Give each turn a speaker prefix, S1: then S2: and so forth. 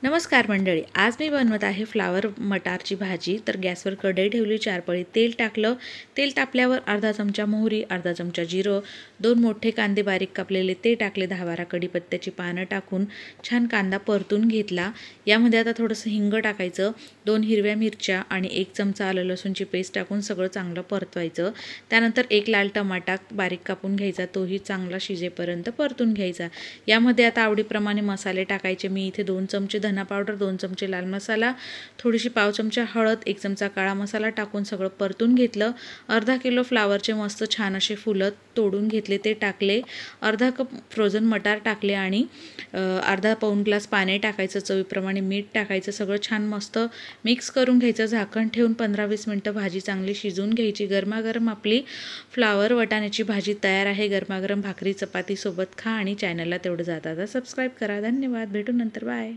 S1: नमस्कार मंडळी, आज मी बनवत आहे फ्लावर मटारची भाजी। तर गॅसवर कढई ठेवली, 4 पळी तेल टाकलं। तेल तापल्यावर अर्धा चमचा मोहरी, अर्धा चमचा जिरं, 2 मोठे कांदे बारीक कापलेले ते टाकले, 10-12 कढीपत्त्याची पानं टाकून छान कांदा परतून घेतला। यामध्ये आता थोडंसं हिंग टाकायचं, 2 हिरव्या मिरच्या आणि 1 चमचा आलं लसूणची पेस्ट टाकून सगळं चांगलं परतवायचं। त्यानंतर 1 लाल टमाटा बारीक कापून घ्यायचा, तोही चांगला शिजेपर्यंत परतून घ्यायचा। यामध्ये आता आवडीप्रमाणे मसाले टाकायचे। मी इथे 2 चमचे धना पावडर, 2 चमचे लाल मसाला, थोडीशी पाव चमचा हळद, 1 चमचा काळा मसाला टाकून सगळं परतून घेतलं। अर्धा किलो फ्लावरचे मस्त छान असे फुलं तोडून घेतले ते टाकले, अर्धा कप फ्रोझन मटार टाकले आणि अर्धा पाऊण ग्लास पाणी टाकायचं, चवीप्रमाणे मीठ टाकायचं, सगळं छान मस्त मिक्स करून घ्यायचं। झाकण ठेवून 15-20 मिनिटं भाजी चांगली शिजवून घ्यायची। गरमागरम आपली फ्लावर वाटाण्याची भाजी तयार आहे। गरमागरम भाकरी चपाती सोबत खा आणि चॅनलला तेवढं जाता सबस्क्राईब करा। धन्यवाद, भेटू नंतर, बाय।